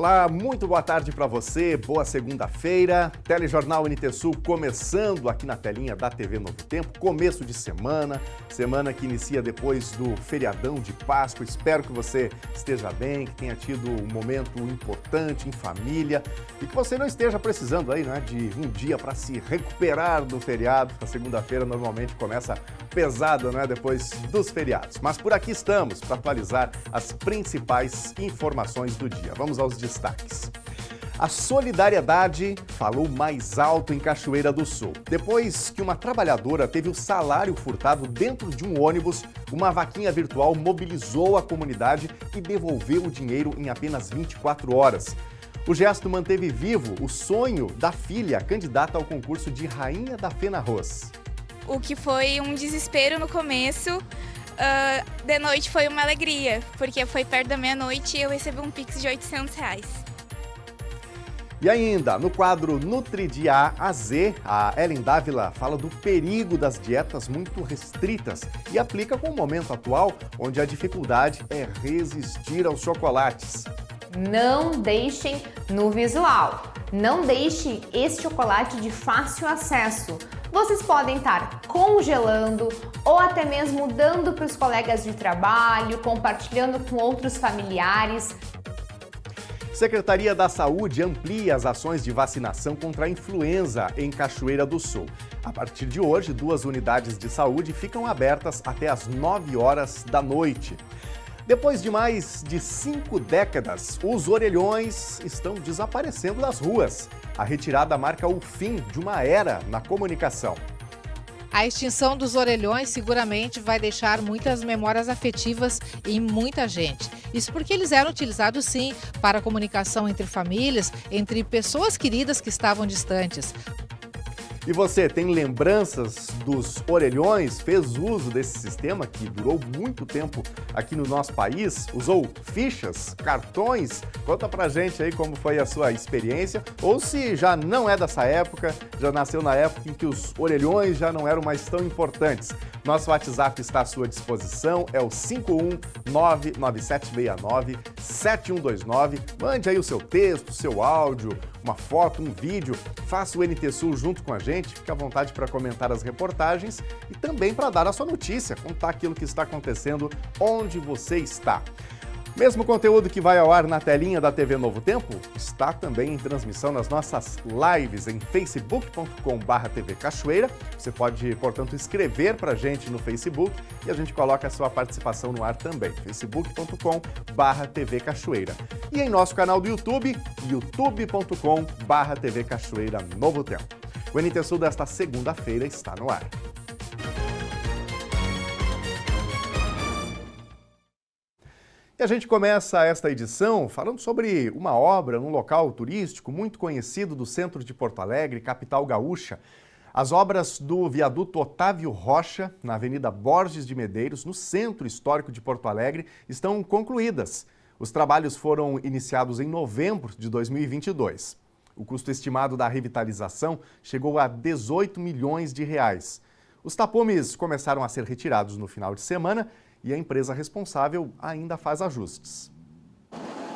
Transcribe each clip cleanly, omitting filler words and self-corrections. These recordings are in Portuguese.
Olá, muito boa tarde para você, boa segunda-feira. Telejornal NT Sul começando aqui na telinha da TV Novo Tempo, começo de semana que inicia depois do feriadão de Páscoa. Espero que você esteja bem, que tenha tido um momento importante em família e que você não esteja precisando aí, de um dia para se recuperar do feriado. A segunda-feira normalmente começa pesada, depois dos feriados. Mas por aqui estamos para atualizar as principais informações do dia. Vamos aos destaques. A solidariedade falou mais alto em Cachoeira do Sul. Depois que uma trabalhadora teve o salário furtado dentro de um ônibus, uma vaquinha virtual mobilizou a comunidade e devolveu o dinheiro em apenas 24 horas. O gesto manteve vivo o sonho da filha candidata ao concurso de Rainha da Fena Arroz. O que foi um desespero no começo, de noite foi uma alegria, porque foi perto da meia-noite e eu recebi um Pix de R$800. E ainda, no quadro Nutri de A a Z, a Ellen Dávila fala do perigo das dietas muito restritas e aplica com o momento atual, onde a dificuldade é resistir aos chocolates. Não deixem no visual. Não deixem esse chocolate de fácil acesso. Vocês podem estar congelando ou até mesmo dando para os colegas de trabalho, compartilhando com outros familiares. Secretaria da Saúde amplia as ações de vacinação contra a influenza em Cachoeira do Sul. A partir de hoje, 2 unidades de saúde ficam abertas até às 9 horas da noite. Depois de mais de 5 décadas, os orelhões estão desaparecendo das ruas. A retirada marca o fim de uma era na comunicação. A extinção dos orelhões seguramente vai deixar muitas memórias afetivas em muita gente. Isso porque eles eram utilizados, sim, para a comunicação entre famílias, entre pessoas queridas que estavam distantes. E você tem lembranças dos orelhões? Fez uso desse sistema que durou muito tempo aqui no nosso país? Usou fichas, cartões? Conta pra gente aí como foi a sua experiência. Ou se já não é dessa época, já nasceu na época em que os orelhões já não eram mais tão importantes. Nosso WhatsApp está à sua disposição, é o 51997697129. Mande aí o seu texto, o seu áudio, uma foto, um vídeo. Faça o NT Sul junto com a gente. Fique à vontade para comentar as reportagens e também para dar a sua notícia, contar aquilo que está acontecendo onde você está. Mesmo conteúdo que vai ao ar na telinha da TV Novo Tempo está também em transmissão nas nossas lives em facebook.com/TV Cachoeira. Você pode, portanto, escrever para a gente no Facebook e a gente coloca a sua participação no ar também, facebook.com/TV Cachoeira. E em nosso canal do YouTube, youtube.com/TV Cachoeira Novo Tempo. O NT Sul desta segunda-feira está no ar. E a gente começa esta edição falando sobre uma obra num local turístico muito conhecido do centro de Porto Alegre, capital gaúcha. As obras do viaduto Otávio Rocha, na Avenida Borges de Medeiros, no centro histórico de Porto Alegre, estão concluídas. Os trabalhos foram iniciados em novembro de 2022. O custo estimado da revitalização chegou a R$18 milhões. Os tapumes começaram a ser retirados no final de semana e a empresa responsável ainda faz ajustes.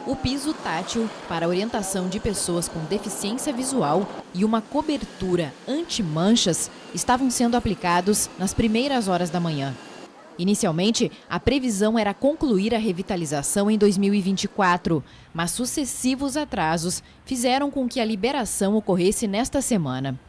O piso tátil para orientação de pessoas com deficiência visual e uma cobertura anti-manchas estavam sendo aplicados nas primeiras horas da manhã. Inicialmente, a previsão era concluir a revitalização em 2024, mas sucessivos atrasos fizeram com que a liberação ocorresse nesta semana.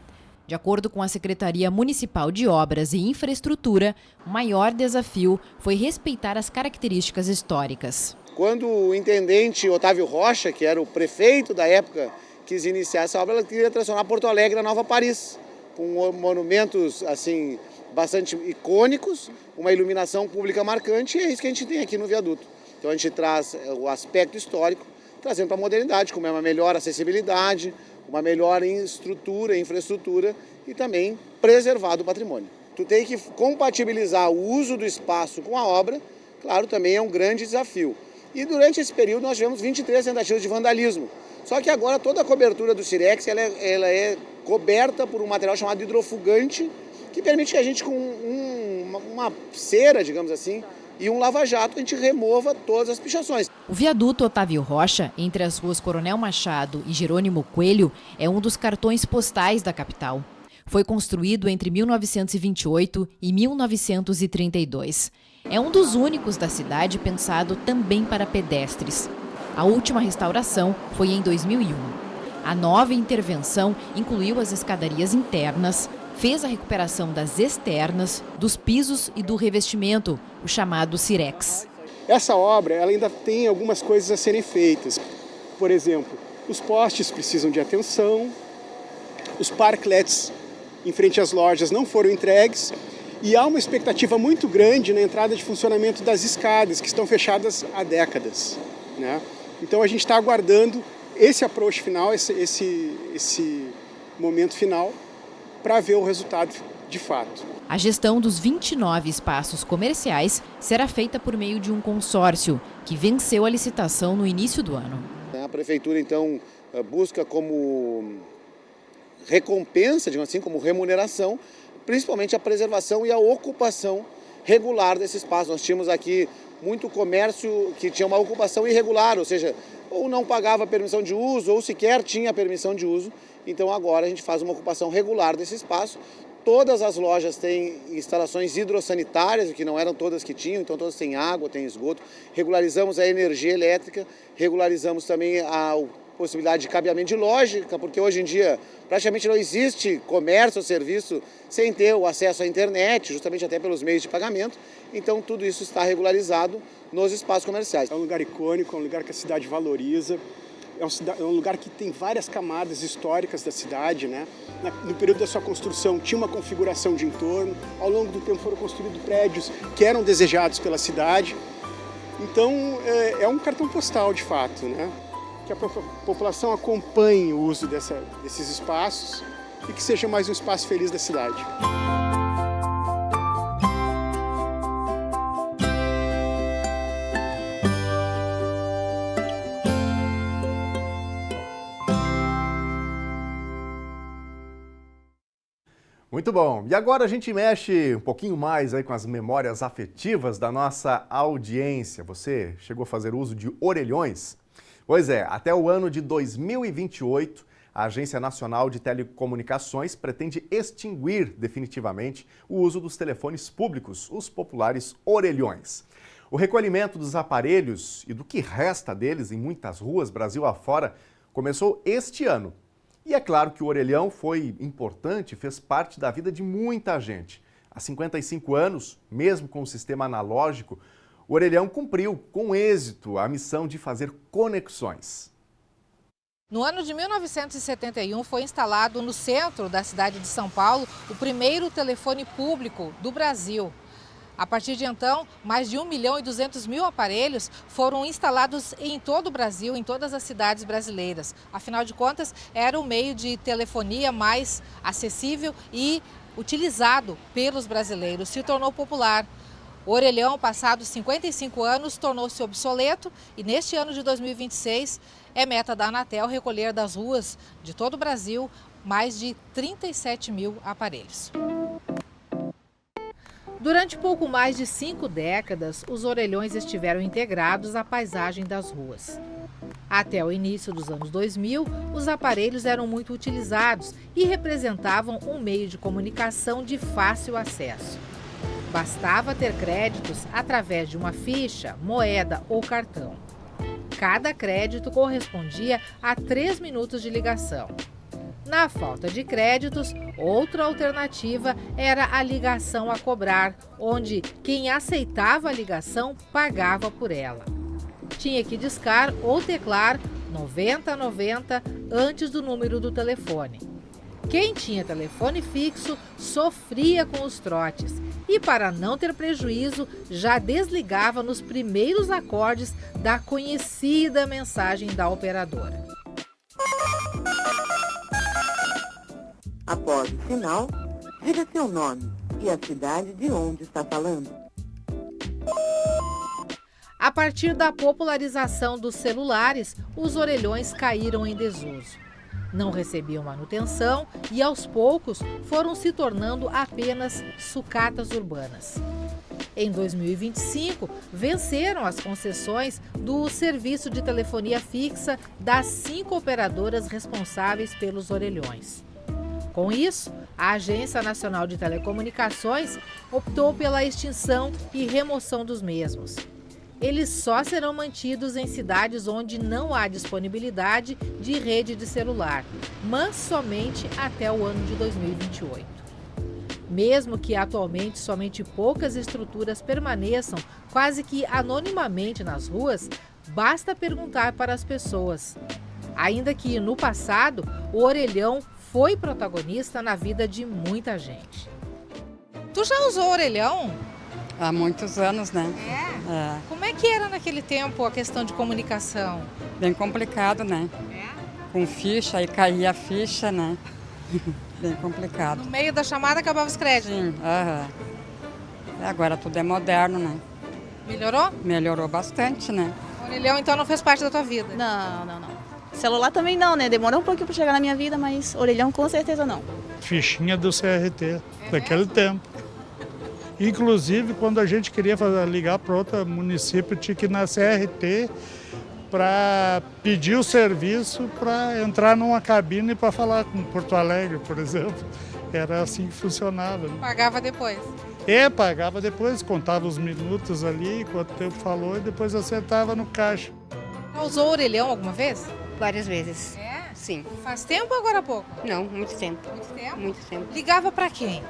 De acordo com a Secretaria Municipal de Obras e Infraestrutura, o maior desafio foi respeitar as características históricas. Quando o intendente Otávio Rocha, que era o prefeito da época, quis iniciar essa obra, ela queria transformar Porto Alegre na Nova Paris, com monumentos assim bastante icônicos, uma iluminação pública marcante, e é isso que a gente tem aqui no viaduto. Então a gente traz o aspecto histórico, trazendo para a modernidade, como é uma melhor acessibilidade, uma melhor estrutura, infraestrutura e também preservar o patrimônio. Tu tem que compatibilizar o uso do espaço com a obra, claro, também é um grande desafio. E durante esse período nós tivemos 23 tentativas de vandalismo. Só que agora toda a cobertura do Cirex ela é coberta por um material chamado hidrofugante, que permite que a gente com uma cera, digamos assim, e um lava-jato a gente remova todas as pichações. O viaduto Otávio Rocha, entre as ruas Coronel Machado e Jerônimo Coelho, é um dos cartões postais da capital. Foi construído entre 1928 e 1932. É um dos únicos da cidade pensado também para pedestres. A última restauração foi em 2001. A nova intervenção incluiu as escadarias internas, fez a recuperação das externas, dos pisos e do revestimento, o chamado Cirex. Essa obra ela ainda tem algumas coisas a serem feitas. Por exemplo, os postes precisam de atenção, os parklets em frente às lojas não foram entregues e há uma expectativa muito grande na entrada de funcionamento das escadas, que estão fechadas há décadas, né? Então a gente está aguardando esse approach final, esse momento final, para ver o resultado de fato. A gestão dos 29 espaços comerciais será feita por meio de um consórcio, que venceu a licitação no início do ano. A prefeitura, então, busca como recompensa, digamos assim, como remuneração, principalmente a preservação e a ocupação regular desse espaço. Nós tínhamos aqui muito comércio que tinha uma ocupação irregular, ou seja, ou não pagava permissão de uso, ou sequer tinha permissão de uso. Então agora a gente faz uma ocupação regular desse espaço. Todas as lojas têm instalações hidrossanitárias, que não eram todas que tinham, então todas têm água, têm esgoto. Regularizamos a energia elétrica, regularizamos também a possibilidade de cabeamento de lógica, porque hoje em dia praticamente não existe comércio ou serviço sem ter o acesso à internet, justamente até pelos meios de pagamento. Então tudo isso está regularizado nos espaços comerciais. É um lugar icônico, é um lugar que a cidade valoriza, é um lugar que tem várias camadas históricas da cidade, né? No período da sua construção tinha uma configuração de entorno, ao longo do tempo foram construídos prédios que eram desejados pela cidade. Então é um cartão postal de fato, né? Que a população acompanhe o uso desses espaços e que seja mais um espaço feliz da cidade. Muito bom. E agora a gente mexe um pouquinho mais aí com as memórias afetivas da nossa audiência. Você chegou a fazer uso de orelhões? Pois é, até o ano de 2028, a Agência Nacional de Telecomunicações pretende extinguir definitivamente o uso dos telefones públicos, os populares orelhões. O recolhimento dos aparelhos e do que resta deles em muitas ruas Brasil afora começou este ano. E é claro que o orelhão foi importante e fez parte da vida de muita gente. Há 55 anos, mesmo com o sistema analógico, o orelhão cumpriu com êxito a missão de fazer conexões. No ano de 1971 foi instalado no centro da cidade de São Paulo o primeiro telefone público do Brasil. A partir de então, mais de 1.200.000 aparelhos foram instalados em todo o Brasil, em todas as cidades brasileiras. Afinal de contas, era o meio de telefonia mais acessível e utilizado pelos brasileiros. Se tornou popular. O orelhão, passados 55 anos, tornou-se obsoleto e neste ano de 2026 é meta da Anatel recolher das ruas de todo o Brasil mais de 37.000 aparelhos. Durante pouco mais de 5 décadas, os orelhões estiveram integrados à paisagem das ruas. Até o início dos anos 2000, os aparelhos eram muito utilizados e representavam um meio de comunicação de fácil acesso. Bastava ter créditos através de uma ficha, moeda ou cartão. Cada crédito correspondia a 3 minutos de ligação. Na falta de créditos, outra alternativa era a ligação a cobrar, onde quem aceitava a ligação pagava por ela. Tinha que discar ou teclar 9090 antes do número do telefone. Quem tinha telefone fixo sofria com os trotes e, para não ter prejuízo, já desligava nos primeiros acordes da conhecida mensagem da operadora. Após o sinal, diga seu nome e a cidade de onde está falando. A partir da popularização dos celulares, os orelhões caíram em desuso. Não recebiam manutenção e, aos poucos, foram se tornando apenas sucatas urbanas. Em 2025, venceram as concessões do serviço de telefonia fixa das 5 operadoras responsáveis pelos orelhões. Com isso, a Agência Nacional de Telecomunicações optou pela extinção e remoção dos mesmos. Eles só serão mantidos em cidades onde não há disponibilidade de rede de celular, mas somente até o ano de 2028. Mesmo que atualmente somente poucas estruturas permaneçam quase que anonimamente nas ruas, basta perguntar para as pessoas. Ainda que no passado, o orelhão foi protagonista na vida de muita gente. Tu já usou orelhão? Há muitos anos, né? É? Como é que era naquele tempo a questão de comunicação? Bem complicado, né? Com ficha, aí caía a ficha, né? Bem complicado. No meio da chamada acabava os créditos? Sim, agora tudo é moderno, né? Melhorou? Melhorou bastante, né? O orelhão então não fez parte da tua vida? Não. Celular também não, né? Demorou um pouquinho para chegar na minha vida, mas orelhão com certeza não. Fichinha do CRT, daquele tempo. Inclusive, quando a gente queria ligar para outro município, tinha que ir na CRT para pedir o serviço para entrar numa cabine para falar com Porto Alegre, por exemplo. Era assim que funcionava. Né? Pagava depois? Pagava depois, contava os minutos ali, quanto tempo falou, e depois acertava no caixa. Já usou orelhão alguma vez? Várias vezes. É? Sim. Faz tempo ou agora há pouco? Não, muito tempo. Muito tempo? Muito tempo. Ligava para quem?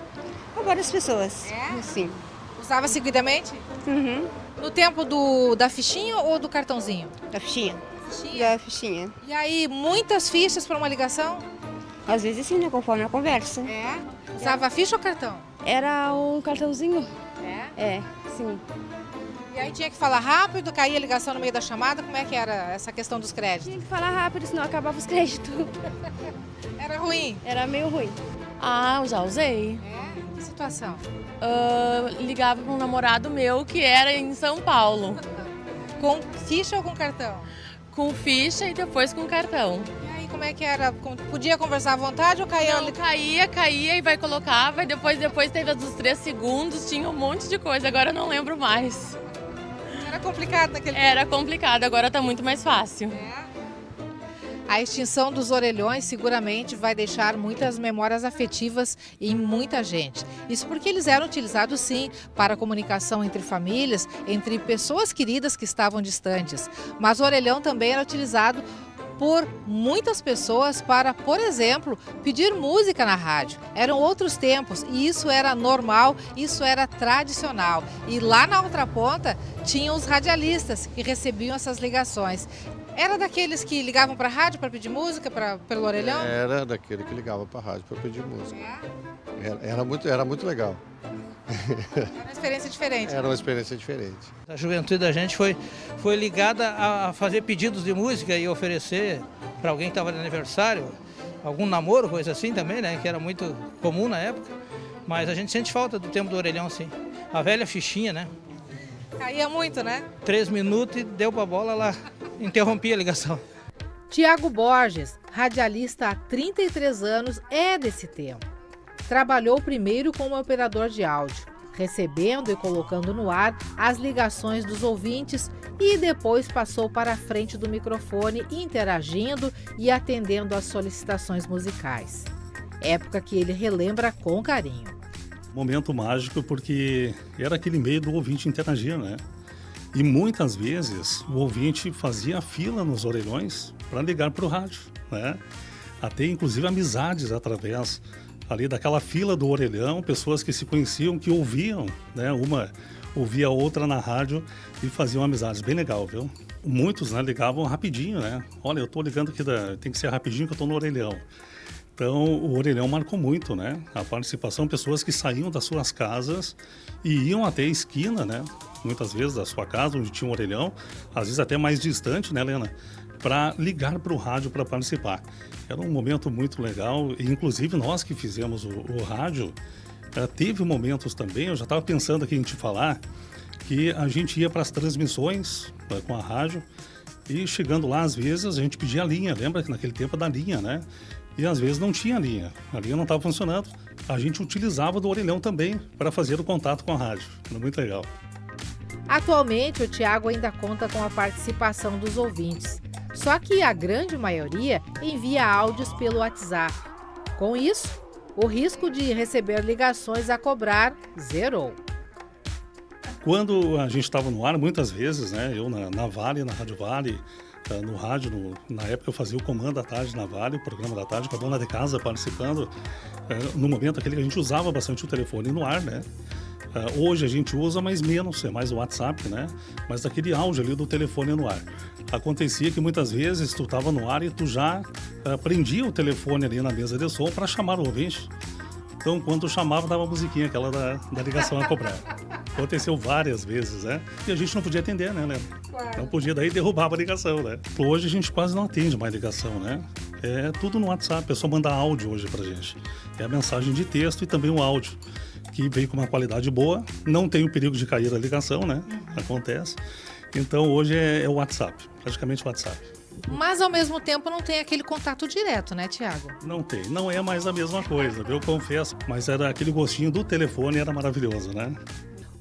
Para várias pessoas. É? Sim. Usava seguidamente? Uhum. No tempo da fichinha ou do cartãozinho? Da fichinha. Da fichinha. E aí, muitas fichas para uma ligação? Às vezes sim, né? Conforme a conversa. É? Usava ficha ou cartão? Era um cartãozinho. É? Sim. E aí tinha que falar rápido, caía a ligação no meio da chamada, como é que era essa questão dos créditos? Tinha que falar rápido, senão acabava os créditos. Era ruim? Era meio ruim. Ah, já usei. Que situação? Ligava para um namorado meu que era em São Paulo. Com ficha ou com cartão? Com ficha e depois com cartão. E aí como é que era? Podia conversar à vontade ou caía? Não, caía e vai colocava e depois teve os 3 segundos, tinha um monte de coisa, agora eu não lembro mais. Era complicado naquele tempo? Era complicado, agora está muito mais fácil. A extinção dos orelhões seguramente vai deixar muitas memórias afetivas em muita gente. Isso porque eles eram utilizados sim para a comunicação entre famílias, entre pessoas queridas que estavam distantes. Mas o orelhão também era utilizado por muitas pessoas para, por exemplo, pedir música na rádio. Eram outros tempos e isso era normal, isso era tradicional. E lá na outra ponta tinham os radialistas que recebiam essas ligações. Era daqueles que ligavam para a rádio para pedir música pelo orelhão? Era daquele que ligava para a rádio para pedir música. Era muito legal. Era uma experiência diferente. Era uma experiência diferente. A juventude da gente foi ligada a fazer pedidos de música e oferecer para alguém que estava de aniversário, algum namoro, coisa assim também, né? Que era muito comum na época. Mas a gente sente falta do tempo do orelhão, sim. A velha fichinha, né? Caía muito, né? 3 minutos e deu para a bola, lá interrompia a ligação. Tiago Borges, radialista há 33 anos, é desse tempo. Trabalhou primeiro como operador de áudio, recebendo e colocando no ar as ligações dos ouvintes e depois passou para a frente do microfone, interagindo e atendendo às solicitações musicais. Época que ele relembra com carinho. Momento mágico porque era aquele meio do ouvinte interagir, né? E muitas vezes o ouvinte fazia fila nos orelhões para ligar para o rádio, né? Até inclusive amizades através ali daquela fila do orelhão, pessoas que se conheciam, que ouviam, né? Uma ouvia a outra na rádio e faziam amizades. Bem legal, viu? Muitos, né, ligavam rapidinho, né? Olha, eu tô ligando aqui, tem que ser rapidinho que eu tô no orelhão. Então, o orelhão marcou muito, né? A participação, pessoas que saíam das suas casas e iam até a esquina, né? Muitas vezes da sua casa, onde tinha um orelhão, às vezes até mais distante, né, Helena? Para ligar para o rádio para participar. Era um momento muito legal, e inclusive nós que fizemos o rádio, teve momentos também, eu já estava pensando aqui em te falar, que a gente ia para as transmissões com a rádio e chegando lá, às vezes, a gente pedia a linha, lembra que naquele tempo da linha, né? E às vezes não tinha linha, a linha não estava funcionando, a gente utilizava do orelhão também para fazer o contato com a rádio. Era muito legal. Atualmente, o Tiago ainda conta com a participação dos ouvintes. Só que a grande maioria envia áudios pelo WhatsApp. Com isso, o risco de receber ligações a cobrar zerou. Quando a gente estava no ar, muitas vezes, né, eu na Vale, na Rádio Vale, no rádio, na época eu fazia o Comando da Tarde na Vale, o programa da tarde, com a dona de casa participando, no momento aquele que a gente usava bastante o telefone no ar, né? Hoje a gente usa, mas menos, é mais o WhatsApp, né? Mas aquele áudio ali do telefone no ar. Acontecia que muitas vezes tu estava no ar e tu já prendia o telefone ali na mesa de som para chamar o ouvinte. Então, quando tu chamava, dava a musiquinha, aquela da ligação a cobrar. Aconteceu várias vezes, né? E a gente não podia atender, né, Léo? Claro. Não podia, daí derrubava a ligação, né? Hoje a gente quase não atende mais ligação, né? É tudo no WhatsApp, a pessoa manda áudio hoje pra gente. É a mensagem de texto e também o áudio, que vem com uma qualidade boa, não tem o perigo de cair a ligação, né? Acontece. Então, hoje é o WhatsApp, praticamente o WhatsApp. Mas, ao mesmo tempo, não tem aquele contato direto, né, Tiago? Não tem, não é mais a mesma coisa, eu confesso. Mas era aquele gostinho do telefone, era maravilhoso, né?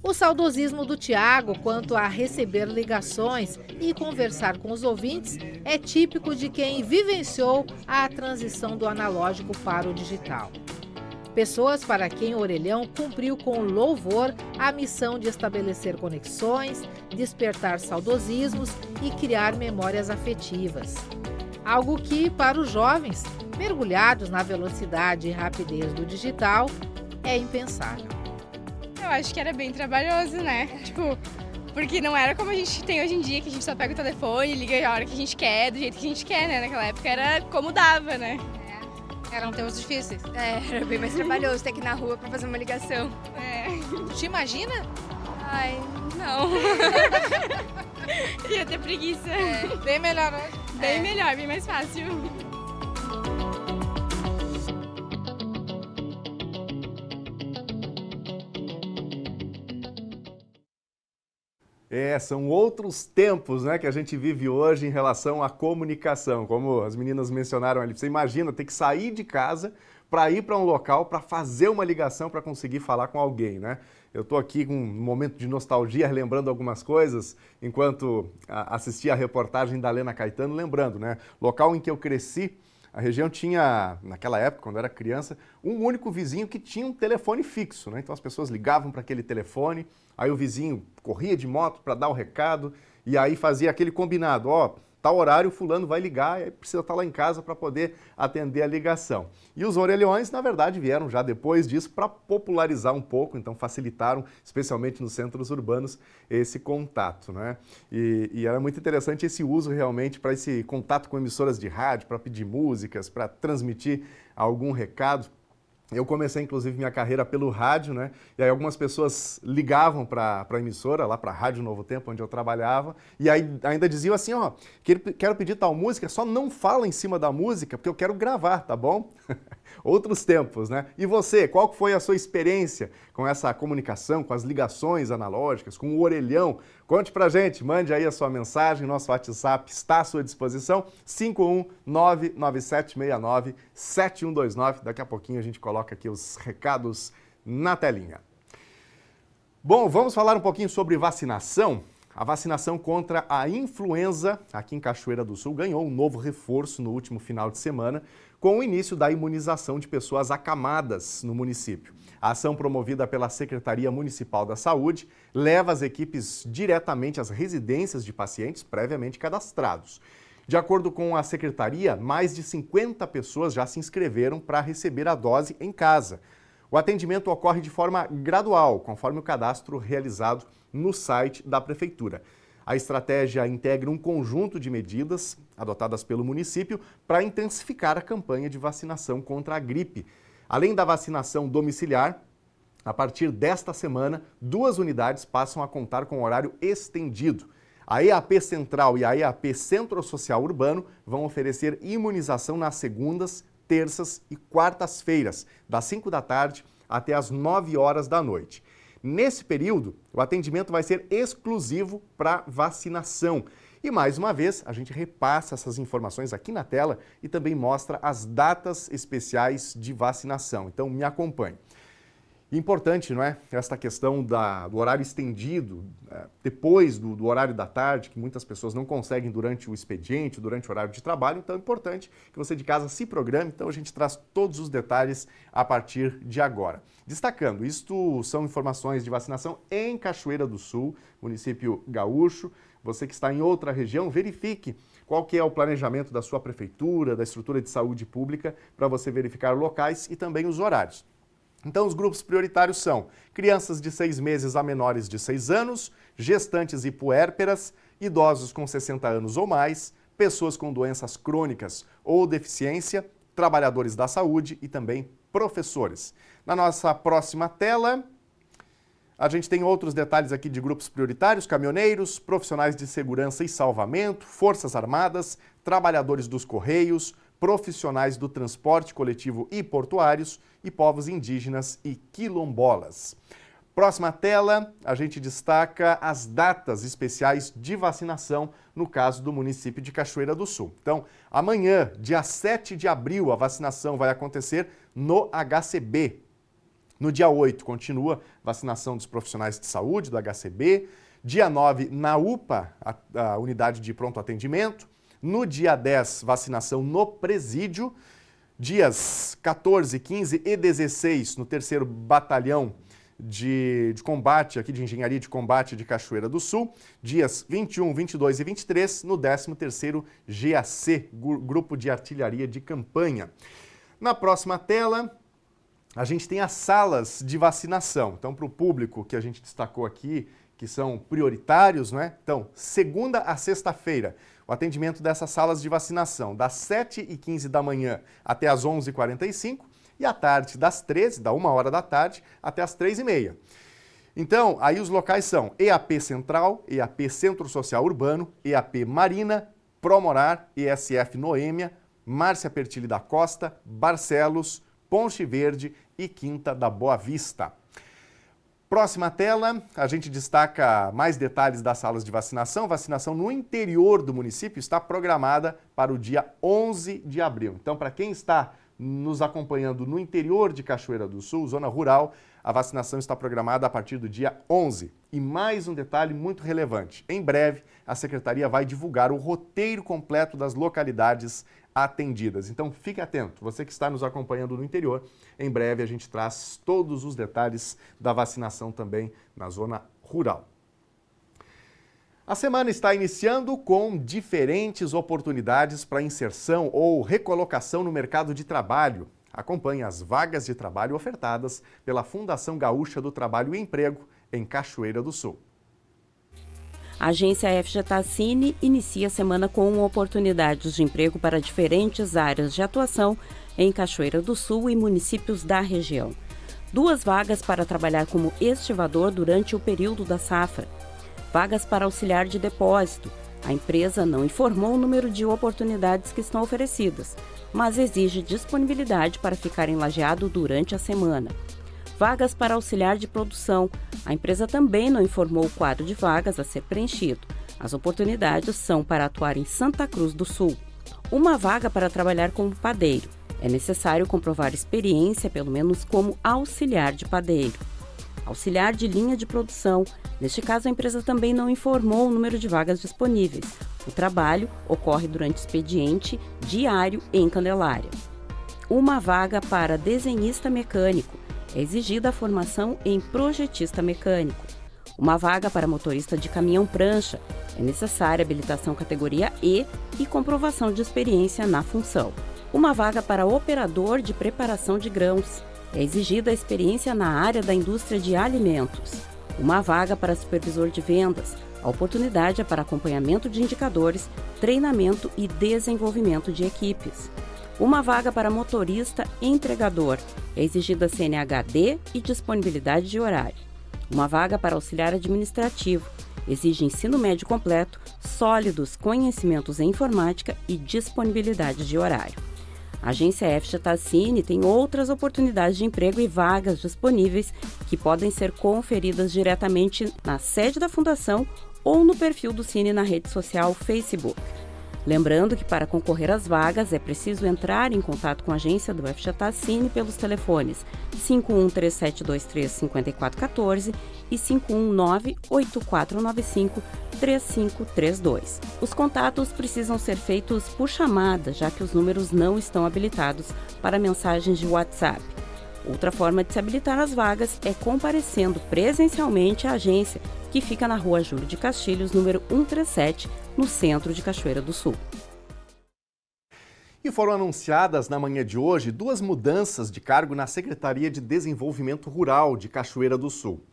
O saudosismo do Tiago quanto a receber ligações e conversar com os ouvintes é típico de quem vivenciou a transição do analógico para o digital. Pessoas para quem o orelhão cumpriu com louvor a missão de estabelecer conexões, despertar saudosismos e criar memórias afetivas. Algo que, para os jovens, mergulhados na velocidade e rapidez do digital, é impensável. Eu acho que era bem trabalhoso, né? Porque não era como a gente tem hoje em dia, que a gente só pega o telefone, liga a hora que a gente quer, do jeito que a gente quer, né? Naquela época era como dava, né? Eram tempos difíceis. Era bem mais trabalhoso ter que ir na rua pra fazer uma ligação. Te imagina? Ai, não. Ia ter preguiça. Bem melhor hoje. Bem melhor, bem mais fácil. São outros tempos, né, que a gente vive hoje em relação à comunicação. Como as meninas mencionaram ali, você imagina ter que sair de casa para ir para um local para fazer uma ligação para conseguir falar com alguém, né? Eu estou aqui com um momento de nostalgia, lembrando algumas coisas, enquanto assistia a reportagem da Lena Caetano, lembrando, né? Local em que eu cresci, a região tinha, naquela época, quando eu era criança, um único vizinho que tinha um telefone fixo, né? Então as pessoas ligavam para aquele telefone, aí o vizinho corria de moto para dar o recado e aí fazia aquele combinado, tal horário fulano vai ligar e precisa estar lá em casa para poder atender a ligação. E os orelhões, na verdade, vieram já depois disso para popularizar um pouco, então facilitaram, especialmente nos centros urbanos, esse contato, né? E era muito interessante esse uso realmente para esse contato com emissoras de rádio, para pedir músicas, para transmitir algum recado. Eu comecei, inclusive, minha carreira pelo rádio, né? E aí algumas pessoas ligavam para a emissora, lá para a Rádio Novo Tempo, onde eu trabalhava, e aí ainda diziam assim, quero pedir tal música, só não fala em cima da música, porque eu quero gravar, tá bom? Outros tempos, né? E você, qual foi a sua experiência com essa comunicação, com as ligações analógicas, com o orelhão? Conte pra gente, mande aí a sua mensagem, nosso WhatsApp está à sua disposição, 51997697129. Daqui a pouquinho a gente coloca aqui os recados na telinha. Bom, vamos falar um pouquinho sobre vacinação. A vacinação contra a influenza aqui em Cachoeira do Sul ganhou um novo reforço no último final de semana, com o início da imunização de pessoas acamadas no município. A ação promovida pela Secretaria Municipal da Saúde leva as equipes diretamente às residências de pacientes previamente cadastrados. De acordo com a Secretaria, mais de 50 pessoas já se inscreveram para receber a dose em casa. O atendimento ocorre de forma gradual, conforme o cadastro realizado no site da Prefeitura. A estratégia integra um conjunto de medidas adotadas pelo município para intensificar a campanha de vacinação contra a gripe. Além da vacinação domiciliar, a partir desta semana, 2 unidades passam a contar com horário estendido. A EAP Central e a EAP Centro Social Urbano vão oferecer imunização nas segundas, terças e quartas-feiras, das 5 da tarde até as 9 horas da noite. Nesse período, o atendimento vai ser exclusivo para vacinação. E mais uma vez, a gente repassa essas informações aqui na tela e também mostra as datas especiais de vacinação. Então, me acompanhe. Importante, não é? Esta questão do horário estendido, depois do horário da tarde, que muitas pessoas não conseguem durante o expediente, durante o horário de trabalho. Então é importante que você de casa se programe. Então a gente traz todos os detalhes a partir de agora. Destacando, isto são informações de vacinação em Cachoeira do Sul, município gaúcho. Você que está em outra região, verifique qual que é o planejamento da sua prefeitura, da estrutura de saúde pública, para você verificar locais e também os horários. Então, os grupos prioritários são crianças de 6 meses a menores de 6 anos, gestantes e puérperas, idosos com 60 anos ou mais, pessoas com doenças crônicas ou deficiência, trabalhadores da saúde e também professores. Na nossa próxima tela, a gente tem outros detalhes aqui de grupos prioritários: caminhoneiros, profissionais de segurança e salvamento, forças armadas, trabalhadores dos correios, profissionais do transporte coletivo e portuários e povos indígenas e quilombolas. Próxima tela, a gente destaca as datas especiais de vacinação no caso do município de Cachoeira do Sul. Então, amanhã, dia 7 de abril, a vacinação vai acontecer no HCB. No dia 8, continua vacinação dos profissionais de saúde do HCB. Dia 9, na UPA, a unidade de pronto atendimento. No dia 10, vacinação no presídio. Dias 14, 15 e 16, no 3º Batalhão de Combate, aqui de Engenharia de Combate de Cachoeira do Sul. Dias 21, 22 e 23, no 13º GAC, Grupo de Artilharia de Campanha. Na próxima tela, a gente tem as salas de vacinação. Então, para o público que a gente destacou aqui, que são prioritários, não é? Então, segunda a sexta-feira, o atendimento dessas salas de vacinação, das 7h15 da manhã até as 11h45 e à tarde, das 13h, da 1h da tarde, até as 3h30. Então, aí os locais são EAP Central, EAP Centro Social Urbano, EAP Marina, Promorar, ESF Noêmia, Márcia Pertile da Costa, Barcelos, Ponte Verde e Quinta da Boa Vista. Próxima tela, a gente destaca mais detalhes das salas de vacinação. Vacinação no interior do município está programada para o dia 11 de abril. Então, para quem está nos acompanhando no interior de Cachoeira do Sul, zona rural, a vacinação está programada a partir do dia 11. E mais um detalhe muito relevante. Em breve, a Secretaria vai divulgar o roteiro completo das localidades atendidas. Então, fique atento. Você que está nos acompanhando no interior, em breve a gente traz todos os detalhes da vacinação também na zona rural. A semana está iniciando com diferentes oportunidades para inserção ou recolocação no mercado de trabalho. Acompanhe as vagas de trabalho ofertadas pela Fundação Gaúcha do Trabalho e Emprego, em Cachoeira do Sul. A agência FGTACine inicia a semana com oportunidades de emprego para diferentes áreas de atuação em Cachoeira do Sul e municípios da região. 2 vagas para trabalhar como estivador durante o período da safra. Vagas para auxiliar de depósito. A empresa não informou o número de oportunidades que estão oferecidas, mas exige disponibilidade para ficar em Lajeado durante a semana. Vagas para auxiliar de produção. A empresa também não informou o quadro de vagas a ser preenchido. As oportunidades são para atuar em Santa Cruz do Sul. 1 vaga para trabalhar como padeiro. É necessário comprovar experiência, pelo menos como auxiliar de padeiro. Auxiliar de linha de produção. Neste caso, a empresa também não informou o número de vagas disponíveis. O trabalho ocorre durante expediente diário em Candelária. 1 vaga para desenhista mecânico. É exigida a formação em projetista mecânico. 1 vaga para motorista de caminhão-prancha. É necessária habilitação categoria E e comprovação de experiência na função. 1 vaga para operador de preparação de grãos. É exigida a experiência na área da indústria de alimentos. 1 vaga para supervisor de vendas. A oportunidade é para acompanhamento de indicadores, treinamento e desenvolvimento de equipes. 1 vaga para motorista entregador. É exigida CNHD e disponibilidade de horário. 1 vaga para auxiliar administrativo. Exige ensino médio completo, sólidos conhecimentos em informática e disponibilidade de horário. A agência FGTACine tem outras oportunidades de emprego e vagas disponíveis que podem ser conferidas diretamente na sede da Fundação ou no perfil do Cine na rede social Facebook. Lembrando que para concorrer às vagas é preciso entrar em contato com a agência do FJK Cine pelos telefones 5137235414 e 519-8495-3532. Os contatos precisam ser feitos por chamada, já que os números não estão habilitados para mensagens de WhatsApp. Outra forma de se habilitar às vagas é comparecendo presencialmente à agência, que fica na Rua Júlio de Castilhos, número 137, no centro de Cachoeira do Sul. E foram anunciadas na manhã de hoje 2 mudanças de cargo na Secretaria de Desenvolvimento Rural de Cachoeira do Sul.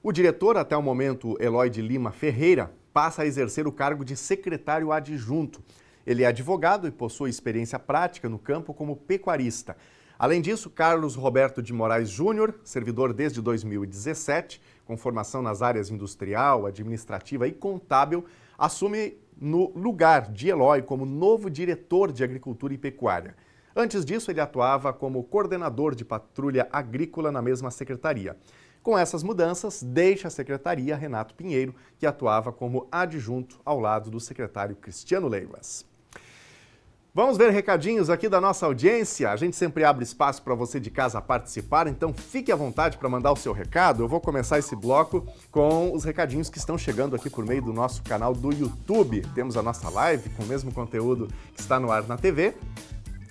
O diretor, até o momento, Eloy de Lima Ferreira, passa a exercer o cargo de secretário adjunto. Ele é advogado e possui experiência prática no campo como pecuarista. Além disso, Carlos Roberto de Moraes Júnior, servidor desde 2017, com formação nas áreas industrial, administrativa e contábil, assume no lugar de Eloy como novo diretor de Agricultura e Pecuária. Antes disso, ele atuava como coordenador de patrulha agrícola na mesma secretaria. Com essas mudanças, deixa a secretaria Renato Pinheiro, que atuava como adjunto ao lado do secretário Cristiano Leivas. Vamos ver recadinhos aqui da nossa audiência. A gente sempre abre espaço para você de casa participar, então fique à vontade para mandar o seu recado. Eu vou começar esse bloco com os recadinhos que estão chegando aqui por meio do nosso canal do YouTube. Temos a nossa live com o mesmo conteúdo que está no ar na TV.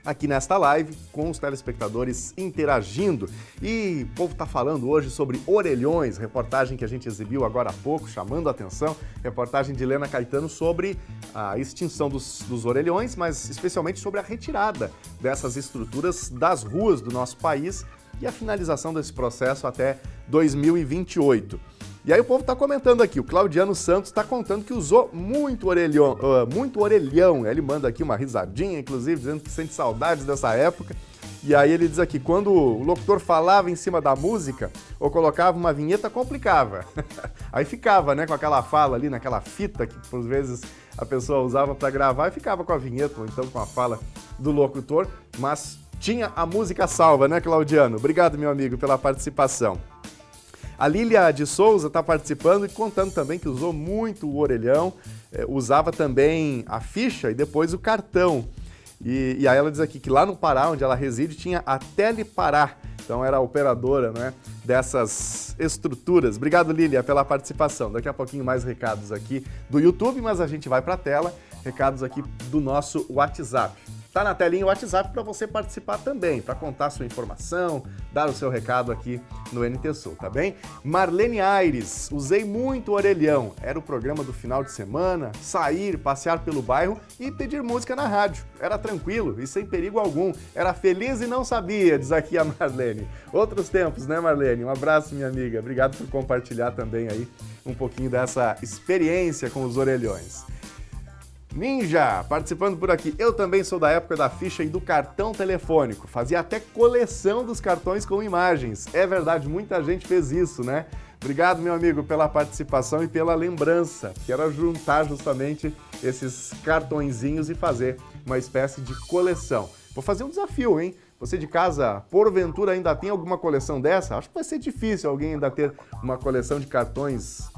Aqui nesta live, com os telespectadores interagindo. E o povo está falando hoje sobre orelhões, reportagem que a gente exibiu agora há pouco, chamando a atenção, reportagem de Helena Caetano sobre a extinção dos orelhões, mas especialmente sobre a retirada dessas estruturas das ruas do nosso país e a finalização desse processo até 2028. E aí o povo está comentando aqui, o Claudiano Santos está contando que usou muito orelhão. Ele manda aqui uma risadinha, inclusive, dizendo que sente saudades dessa época. E aí ele diz aqui, quando o locutor falava em cima da música ou colocava uma vinheta, complicava. Aí ficava, né, com aquela fala ali, naquela fita que, por vezes, a pessoa usava para gravar e ficava com a vinheta ou então com a fala do locutor, mas tinha a música salva, né, Claudiano? Obrigado, meu amigo, pela participação. A Lília de Souza está participando e contando também que usou muito o orelhão, usava também a ficha e depois o cartão. E aí ela diz aqui que lá no Pará, onde ela reside, tinha a Telepará. Então era a operadora, né, dessas estruturas. Obrigado, Lília, pela participação. Daqui a pouquinho mais recados aqui do YouTube, mas a gente vai para a tela. Recados aqui do nosso WhatsApp. Tá na telinha o WhatsApp para você participar também, para contar sua informação, dar o seu recado aqui no NT Sul, tá bem? Marlene Aires, usei muito orelhão. Era o programa do final de semana, sair, passear pelo bairro e pedir música na rádio. Era tranquilo e sem perigo algum. Era feliz e não sabia, diz aqui a Marlene. Outros tempos, né, Marlene? Um abraço, minha amiga. Obrigado por compartilhar também aí um pouquinho dessa experiência com os orelhões. Ninja, participando por aqui. Eu também sou da época da ficha e do cartão telefônico. Fazia até coleção dos cartões com imagens. É verdade, muita gente fez isso, né? Obrigado, meu amigo, pela participação e pela lembrança. Quero juntar justamente esses cartõezinhos e fazer uma espécie de coleção. Vou fazer um desafio, hein? Você de casa, porventura, ainda tem alguma coleção dessa? Acho que vai ser difícil alguém ainda ter uma coleção de cartões,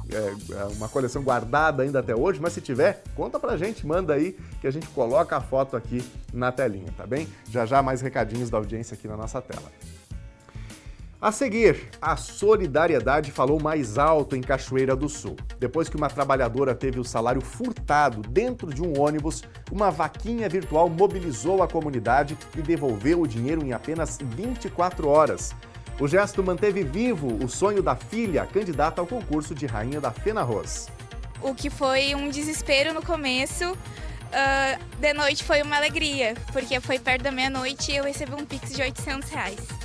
uma coleção guardada ainda até hoje, mas se tiver, conta pra gente, manda aí que a gente coloca a foto aqui na telinha, tá bem? Já já mais recadinhos da audiência aqui na nossa tela. A seguir, a solidariedade falou mais alto em Cachoeira do Sul. Depois que uma trabalhadora teve o salário furtado dentro de um ônibus, uma vaquinha virtual mobilizou a comunidade e devolveu o dinheiro em apenas 24 horas. O gesto manteve vivo o sonho da filha, candidata ao concurso de Rainha da Fenarroz. O que foi um desespero no começo, de noite foi uma alegria, porque foi perto da meia-noite e eu recebi um Pix de R$800.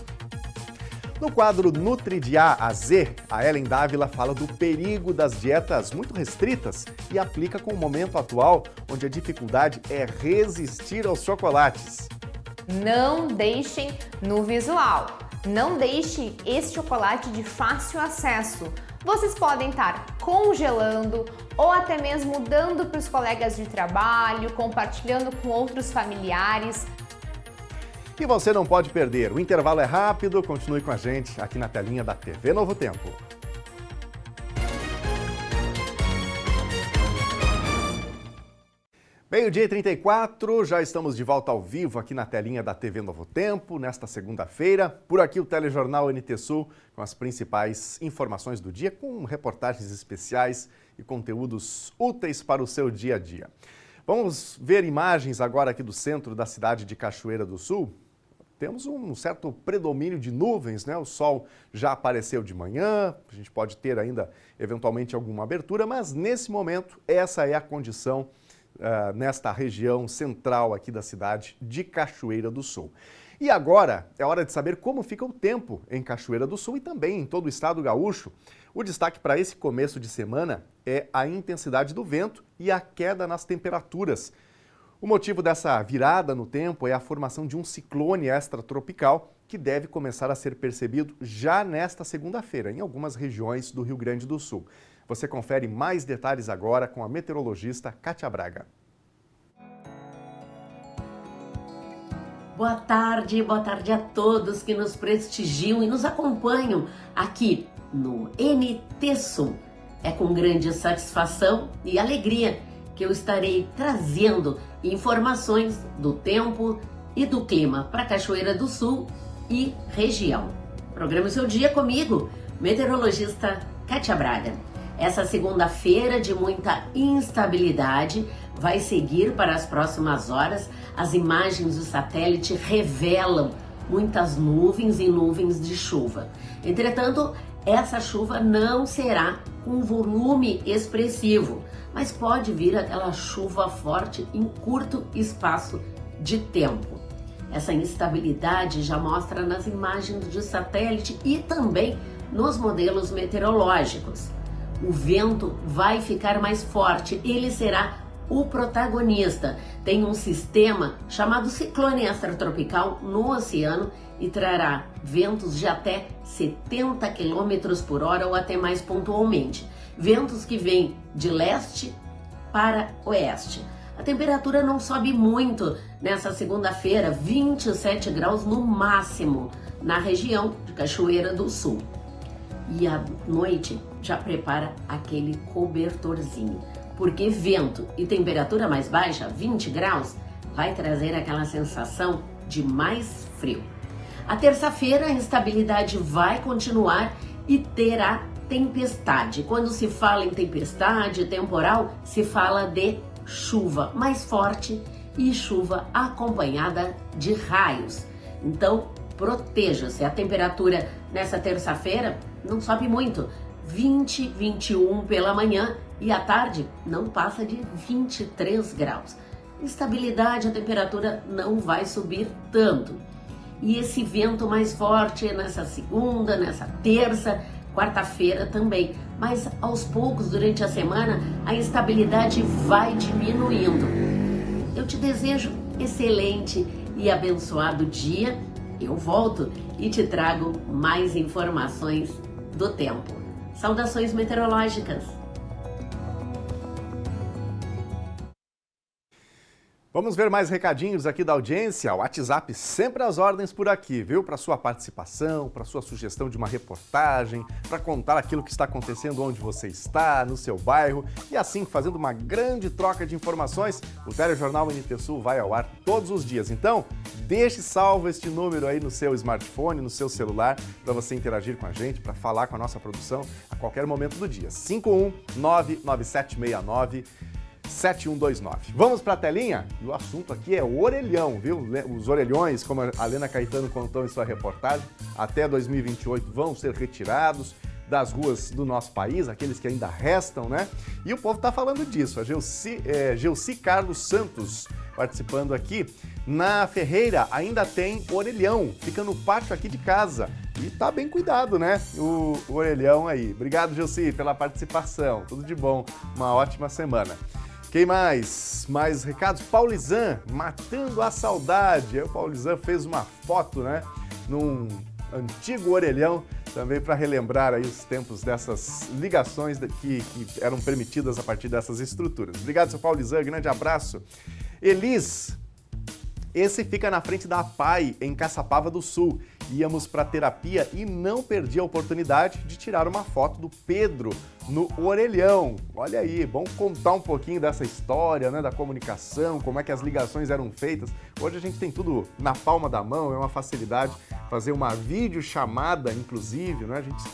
No quadro Nutri de A a Z, a Ellen Dávila fala do perigo das dietas muito restritas e aplica com o momento atual, onde a dificuldade é resistir aos chocolates. Não deixem no visual. Não deixem esse chocolate de fácil acesso. Vocês podem estar congelando ou até mesmo dando para os colegas de trabalho, compartilhando com outros familiares. E você não pode perder. O intervalo é rápido, continue com a gente aqui na telinha da TV Novo Tempo. Meio-dia e 34, já estamos de volta ao vivo aqui na telinha da TV Novo Tempo, nesta segunda-feira. Por aqui o Telejornal NT Sul com as principais informações do dia, com reportagens especiais e conteúdos úteis para o seu dia a dia. Vamos ver imagens agora aqui do centro da cidade de Cachoeira do Sul. Temos um certo predomínio de nuvens, né? O sol já apareceu de manhã, a gente pode ter ainda eventualmente alguma abertura, mas nesse momento essa é a condição nesta região central aqui da cidade de Cachoeira do Sul. E agora é hora de saber como fica o tempo em Cachoeira do Sul e também em todo o estado gaúcho. O destaque para esse começo de semana é a intensidade do vento e a queda nas temperaturas. O motivo dessa virada no tempo é a formação de um ciclone extratropical que deve começar a ser percebido já nesta segunda-feira em algumas regiões do Rio Grande do Sul. Você confere mais detalhes agora com a meteorologista Kátia Braga. Boa tarde a todos que nos prestigiam e nos acompanham aqui no NT Sul. É com grande satisfação e alegria que eu estarei trazendo informações do tempo e do clima para Cachoeira do Sul e região. Programa o seu dia comigo, meteorologista Kátia Braga. Essa segunda-feira de muita instabilidade vai seguir para as próximas horas. As imagens do satélite revelam muitas nuvens e nuvens de chuva. Entretanto, essa chuva não será com volume expressivo, mas pode vir aquela chuva forte em curto espaço de tempo. Essa instabilidade já mostra nas imagens de satélite e também nos modelos meteorológicos. O vento vai ficar mais forte, ele será o protagonista. Tem um sistema chamado ciclone extratropical no oceano e trará ventos de até 70 km por hora ou até mais pontualmente. Ventos que vêm de leste para oeste. A temperatura não sobe muito nessa segunda-feira, 27 graus no máximo na região de Cachoeira do Sul. E à noite já prepara aquele cobertorzinho, porque vento e temperatura mais baixa, 20 graus, vai trazer aquela sensação de mais frio. A terça-feira a instabilidade vai continuar e terá tempestade. Quando se fala em tempestade, temporal, se fala de chuva mais forte e chuva acompanhada de raios. Então, proteja-se. A temperatura nessa terça-feira não sobe muito, 20, 21 pela manhã e à tarde não passa de 23 graus. Instabilidade, a temperatura não vai subir tanto. E esse vento mais forte nessa segunda, nessa terça, quarta-feira também. Mas aos poucos, durante a semana, a instabilidade vai diminuindo. Eu te desejo excelente e abençoado dia. Eu volto e te trago mais informações do tempo. Saudações meteorológicas! Vamos ver mais recadinhos aqui da audiência. O WhatsApp sempre às ordens por aqui, viu? Para sua participação, para sua sugestão de uma reportagem, para contar aquilo que está acontecendo onde você está, no seu bairro. E assim, fazendo uma grande troca de informações, o Telejornal NT Sul vai ao ar todos os dias. Então, deixe salvo este número aí no seu smartphone, no seu celular, para você interagir com a gente, para falar com a nossa produção a qualquer momento do dia. 5199769 7129. Vamos para a telinha? E o assunto aqui é orelhão, viu? Os orelhões, como a Lena Caetano contou em sua reportagem, até 2028 vão ser retirados das ruas do nosso país, aqueles que ainda restam, né? E o povo está falando disso. A Gelci Carlos Santos participando aqui. Na Ferreira ainda tem orelhão, fica no pátio aqui de casa. E tá bem cuidado, né? O orelhão aí. Obrigado, Gelci, pela participação. Tudo de bom. Uma ótima semana. Quem mais? Mais recados? Paulizan, matando a saudade. O Paulizan fez uma foto, né? Num antigo orelhão, também para relembrar aí os tempos dessas ligações que eram permitidas a partir dessas estruturas. Obrigado, seu Paulizan. Grande abraço. Elis, esse fica na frente da APAI, em Caçapava do Sul. íamos para terapia e não perdi a oportunidade de tirar uma foto do Pedro no orelhão. Olha aí, vamos contar um pouquinho dessa história, né, da comunicação, como é que as ligações eram feitas. Hoje a gente tem tudo na palma da mão, é uma facilidade fazer uma videochamada, inclusive, né? A gente se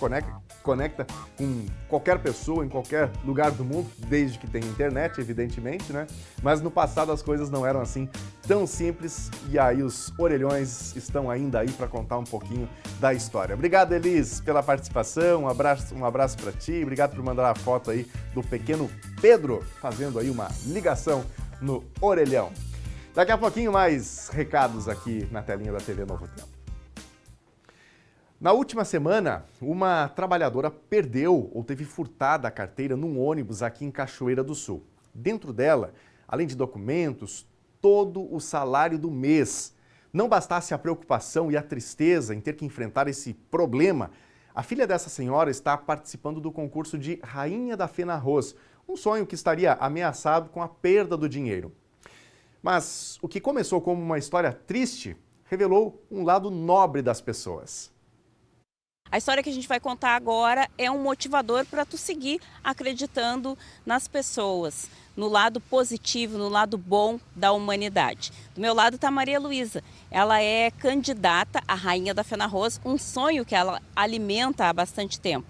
conecta com qualquer pessoa, em qualquer lugar do mundo, desde que tenha internet, evidentemente, né? Mas no passado as coisas não eram assim tão simples e aí os orelhões estão ainda aí para contar um pouquinho da história. Obrigado, Elis, pela participação, um abraço para ti, obrigado por mandar a foto aí do pequeno Pedro fazendo aí uma ligação no orelhão. Daqui a pouquinho mais recados aqui na telinha da TV Novo Tempo. Na última semana, uma trabalhadora perdeu ou teve furtada a carteira num ônibus aqui em Cachoeira do Sul. Dentro dela, além de documentos, todo o salário do mês. Não bastasse a preocupação e a tristeza em ter que enfrentar esse problema, a filha dessa senhora está participando do concurso de Rainha da Fena Arroz, um sonho que estaria ameaçado com a perda do dinheiro. Mas o que começou como uma história triste revelou um lado nobre das pessoas. A história que a gente vai contar agora é um motivador para tu seguir acreditando nas pessoas, no lado positivo, no lado bom da humanidade. Do meu lado está a Maria Luísa. Ela é candidata à Rainha da Fena Arroz, um sonho que ela alimenta há bastante tempo.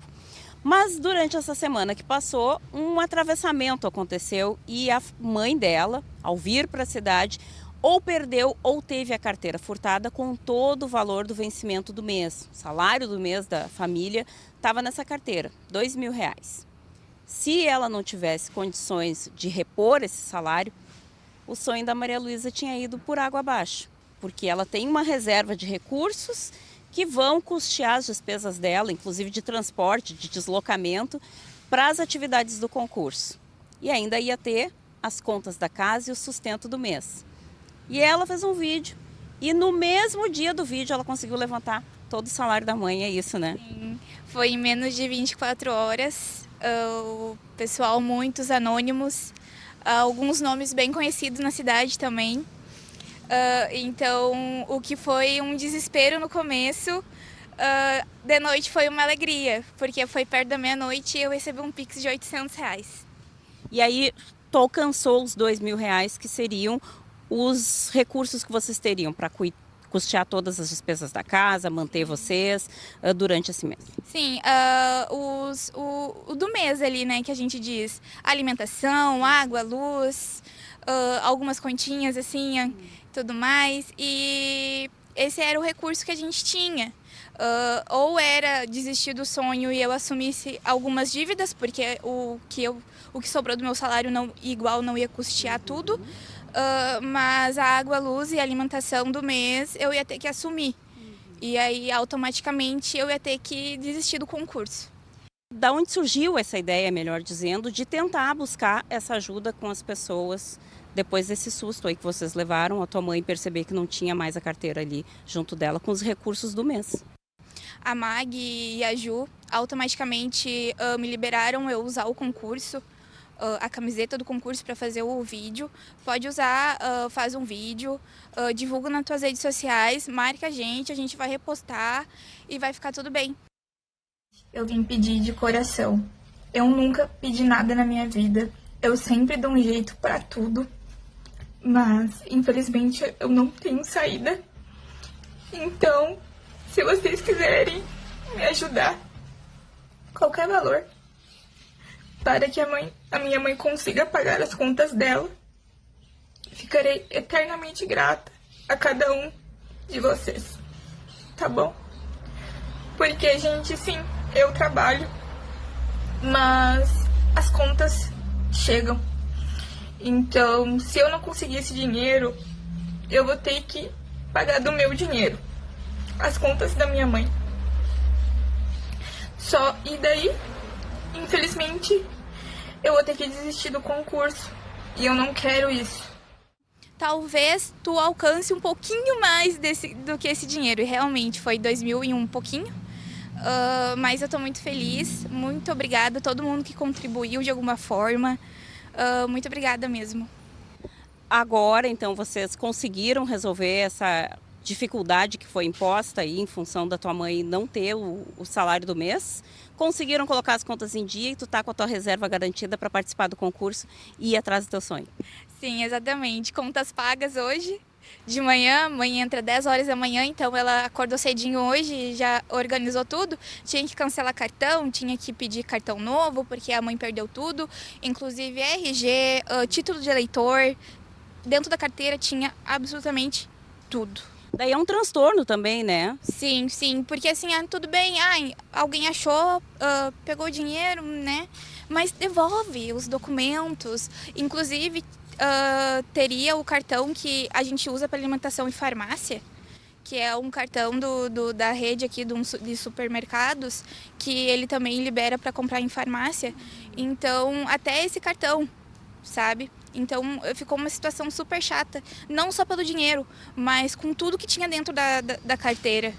Mas durante essa semana que passou, um atravessamento aconteceu e a mãe dela, ao vir para a cidade, ou perdeu ou teve a carteira furtada com todo o valor do vencimento do mês. O salário do mês da família estava nessa carteira, R$2.000. Se ela não tivesse condições de repor esse salário, o sonho da Maria Luísa tinha ido por água abaixo, porque ela tem uma reserva de recursos que vão custear as despesas dela, inclusive de transporte, de deslocamento, para as atividades do concurso. E ainda ia ter as contas da casa e o sustento do mês. E ela fez um vídeo e no mesmo dia do vídeo ela conseguiu levantar todo o salário da mãe, é isso, né? Sim, foi em menos de 24 horas, o pessoal, muitos anônimos, alguns nomes bem conhecidos na cidade também. Então, o que foi um desespero no começo, de noite foi uma alegria, porque foi perto da meia-noite e eu recebi um Pix de R$800. E aí, tu alcançou os R$2.000, que seriam os recursos que vocês teriam para custear todas as despesas da casa, manter vocês durante esse mês? Sim, o do mês ali, né, que a gente diz alimentação, água, luz, algumas continhas assim, tudo mais, e esse era o recurso que a gente tinha. Ou era desistir do sonho e eu assumisse algumas dívidas, porque o que sobrou do meu salário não ia custear tudo. Mas a água, a luz e a alimentação do mês eu ia ter que assumir. E aí, automaticamente, eu ia ter que desistir do concurso. Da onde surgiu essa ideia, melhor dizendo, de tentar buscar essa ajuda com as pessoas depois desse susto aí que vocês levaram, a tua mãe perceber que não tinha mais a carteira ali junto dela com os recursos do mês? A Mag e a Ju automaticamente me liberaram eu usar o concurso. A camiseta do concurso para fazer o vídeo. Pode usar, faz um vídeo, divulga nas tuas redes sociais, marca a gente vai repostar e vai ficar tudo bem. Eu vim pedir de coração. Eu nunca pedi nada na minha vida. Eu sempre dou um jeito para tudo, mas infelizmente eu não tenho saída. Então, se vocês quiserem me ajudar, qualquer valor, para que a minha mãe consiga pagar as contas dela, ficarei eternamente grata a cada um de vocês, tá bom? Porque, gente, sim, eu trabalho, mas as contas chegam. Então, se eu não conseguir esse dinheiro, eu vou ter que pagar do meu dinheiro as contas da minha mãe. E daí, infelizmente, eu vou ter que desistir do concurso. E eu não quero isso. Talvez tu alcance um pouquinho mais do que esse dinheiro. E realmente foi 2.000 e um pouquinho. Mas eu tô muito feliz. Muito obrigada a todo mundo que contribuiu de alguma forma. Muito obrigada mesmo. Agora, então, vocês conseguiram resolver essa dificuldade que foi imposta aí em função da tua mãe não ter o salário do mês, conseguiram colocar as contas em dia e tu tá com a tua reserva garantida para participar do concurso e ir atrás do teu sonho. Sim, exatamente. Contas pagas hoje, de manhã, mãe entra 10 horas da manhã, então ela acordou cedinho hoje, já organizou tudo, tinha que cancelar cartão, tinha que pedir cartão novo, porque a mãe perdeu tudo, inclusive RG, título de eleitor, dentro da carteira tinha absolutamente tudo. Daí é um transtorno também, né? Sim, sim, porque assim, tudo bem, alguém achou, pegou o dinheiro, né? Mas devolve os documentos, inclusive teria o cartão que a gente usa para alimentação em farmácia, que é um cartão da rede aqui de supermercados, que ele também libera para comprar em farmácia, então até esse cartão, sabe? Então ficou uma situação super chata, não só pelo dinheiro, mas com tudo que tinha dentro da carteira.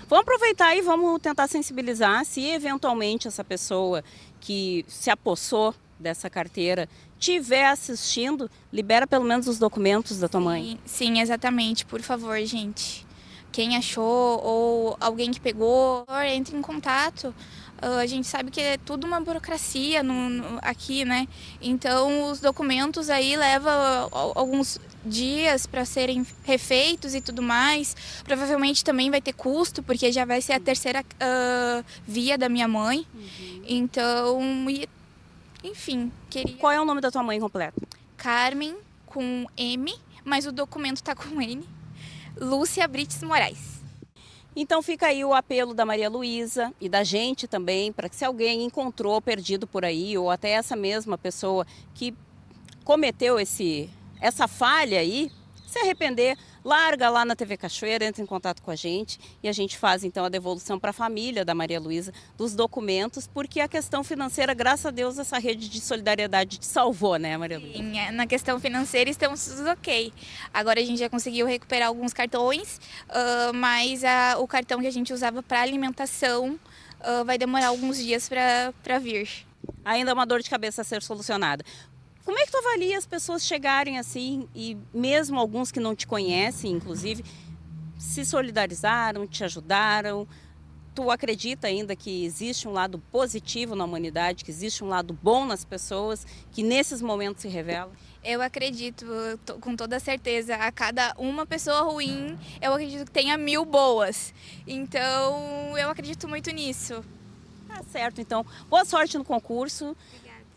Vamos aproveitar e vamos tentar sensibilizar, se eventualmente essa pessoa que se apossou dessa carteira estiver assistindo, libera pelo menos os documentos da tua mãe. Sim, exatamente, por favor, gente. Quem achou ou alguém que pegou, entre em contato. A gente sabe que é tudo uma burocracia aqui, né? Então, os documentos aí levam alguns dias para serem refeitos e tudo mais. Provavelmente também vai ter custo, porque já vai ser a terceira via da minha mãe. Então, enfim, queria... Qual é o nome da tua mãe completo? Carmen, com M, mas o documento tá com N. Lúcia Brites Moraes. Então fica aí o apelo da Maria Luísa e da gente também, para que se alguém encontrou perdido por aí, ou até essa mesma pessoa que cometeu essa falha aí, se arrepender, larga lá na TV Cachoeira, entra em contato com a gente e a gente faz então a devolução para a família da Maria Luísa dos documentos, porque a questão financeira, graças a Deus, essa rede de solidariedade te salvou, né, Maria Luísa? Sim, na questão financeira estamos ok. Agora a gente já conseguiu recuperar alguns cartões, mas o cartão que a gente usava para alimentação vai demorar alguns dias para vir. Ainda é uma dor de cabeça a ser solucionada. Como é que tu avalia as pessoas chegarem assim e mesmo alguns que não te conhecem, inclusive, se solidarizaram, te ajudaram? Tu acredita ainda que existe um lado positivo na humanidade, que existe um lado bom nas pessoas, que nesses momentos se revela? Eu acredito, com toda certeza, a cada uma pessoa ruim, eu acredito que tenha 1000 boas. Então, eu acredito muito nisso. Tá certo, então, boa sorte no concurso.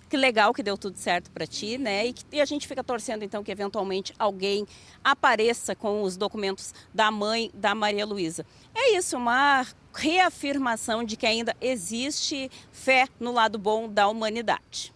Que legal que deu tudo certo para ti, né? E a gente fica torcendo, então, que eventualmente alguém apareça com os documentos da mãe da Maria Luísa. É isso, uma reafirmação de que ainda existe fé no lado bom da humanidade.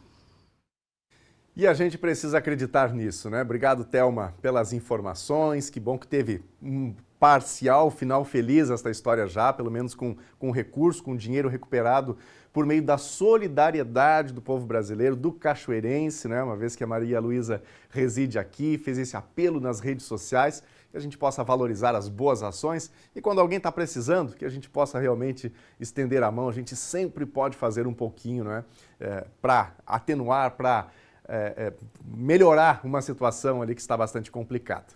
E a gente precisa acreditar nisso, né? Obrigado, Thelma, pelas informações. Que bom que teve um parcial final feliz esta história já, pelo menos com recurso, com dinheiro recuperado por meio da solidariedade do povo brasileiro, do cachoeirense, né? Uma vez que a Maria Luísa reside aqui, fez esse apelo nas redes sociais, que a gente possa valorizar as boas ações e quando alguém está precisando, que a gente possa realmente estender a mão. A gente sempre pode fazer um pouquinho, né? Para atenuar, para melhorar uma situação ali que está bastante complicada.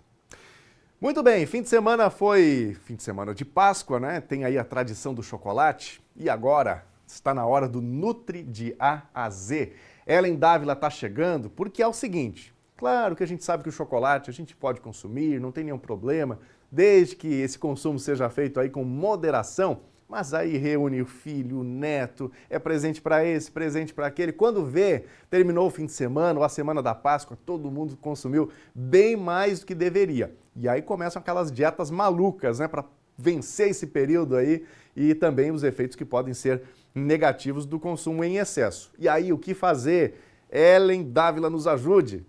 Muito bem, fim de semana foi fim de semana de Páscoa, né? Tem aí a tradição do chocolate e agora está na hora do Nutri de A a Z. Ellen Dávila está chegando porque é o seguinte, claro que a gente sabe que o chocolate a gente pode consumir, não tem nenhum problema, desde que esse consumo seja feito aí com moderação, mas aí reúne o filho, o neto, é presente para esse, presente para aquele. Quando vê, terminou o fim de semana ou a semana da Páscoa, todo mundo consumiu bem mais do que deveria. E aí começam aquelas dietas malucas, né, para vencer esse período aí e também os efeitos que podem ser negativos do consumo em excesso. E aí, o que fazer? Ellen Dávila nos ajude.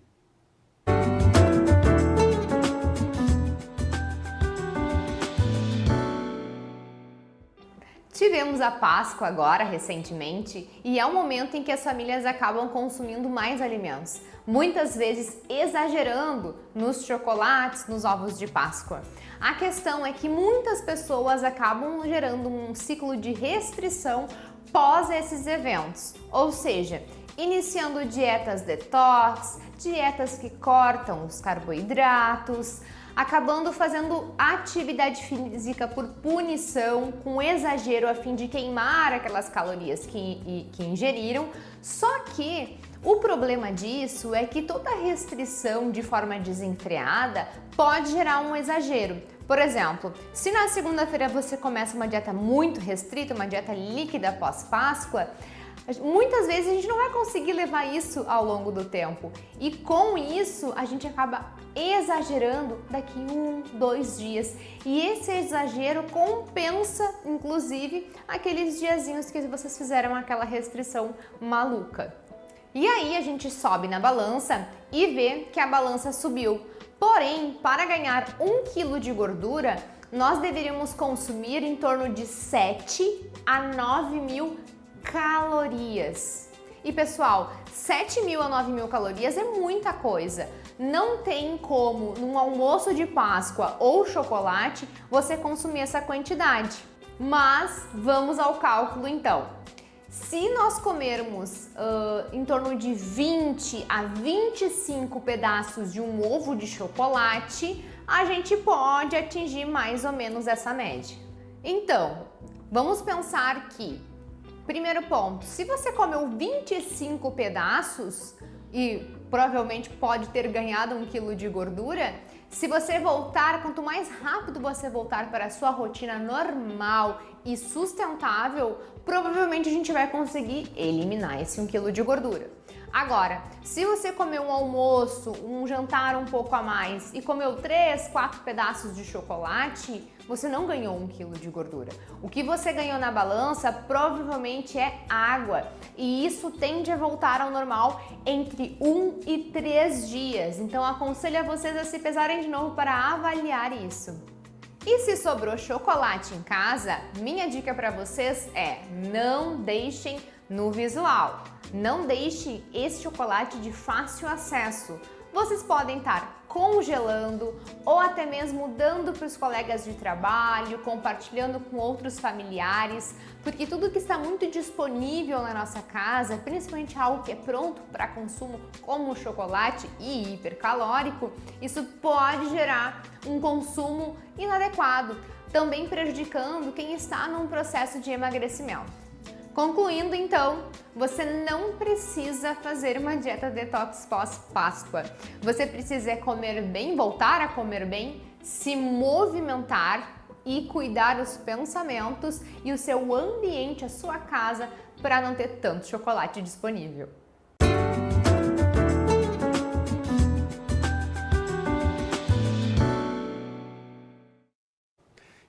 Tivemos a Páscoa agora, recentemente, e é um momento em que as famílias acabam consumindo mais alimentos, muitas vezes exagerando nos chocolates, nos ovos de Páscoa. A questão é que muitas pessoas acabam gerando um ciclo de restrição pós esses eventos, ou seja, iniciando dietas detox, dietas que cortam os carboidratos, acabando fazendo atividade física por punição, com exagero a fim de queimar aquelas calorias que ingeriram. Só que o problema disso é que toda restrição de forma desenfreada pode gerar um exagero. Por exemplo, se na segunda-feira você começa uma dieta muito restrita, uma dieta líquida pós-Páscoa, muitas vezes a gente não vai conseguir levar isso ao longo do tempo. E com isso, a gente acaba exagerando daqui 1, 2 dias. E esse exagero compensa, inclusive, aqueles diazinhos que vocês fizeram aquela restrição maluca. E aí a gente sobe na balança e vê que a balança subiu. Porém, para ganhar 1 kg de gordura, nós deveríamos consumir em torno de 7 a 9 mil calorias. E pessoal, 7.000 a 9.000 calorias é muita coisa. Não tem como, num almoço de Páscoa ou chocolate, você consumir essa quantidade. Mas vamos ao cálculo então. Se nós comermos em torno de 20 a 25 pedaços de um ovo de chocolate, a gente pode atingir mais ou menos essa média. Então, vamos pensar que, primeiro ponto, se você comeu 25 pedaços e provavelmente pode ter ganhado 1 kg de gordura, se você voltar, quanto mais rápido você voltar para a sua rotina normal e sustentável, provavelmente a gente vai conseguir eliminar esse 1 kg de gordura. Agora, se você comeu um almoço, um jantar um pouco a mais e comeu 3, 4 pedaços de chocolate, você não ganhou 1 kg de gordura. O que você ganhou na balança provavelmente é água, e isso tende a voltar ao normal entre 1 e 3 dias. Então aconselho a vocês a se pesarem de novo para avaliar isso. E se sobrou chocolate em casa, minha dica para vocês é: não deixem no visual. Não deixe esse chocolate de fácil acesso. Vocês podem estar congelando ou até mesmo dando para os colegas de trabalho, compartilhando com outros familiares, porque tudo que está muito disponível na nossa casa, principalmente algo que é pronto para consumo, como o chocolate e hipercalórico, isso pode gerar um consumo inadequado, também prejudicando quem está num processo de emagrecimento. Concluindo então, você não precisa fazer uma dieta detox pós-Páscoa. Você precisa comer bem, voltar a comer bem, se movimentar e cuidar dos pensamentos e o seu ambiente, a sua casa, para não ter tanto chocolate disponível.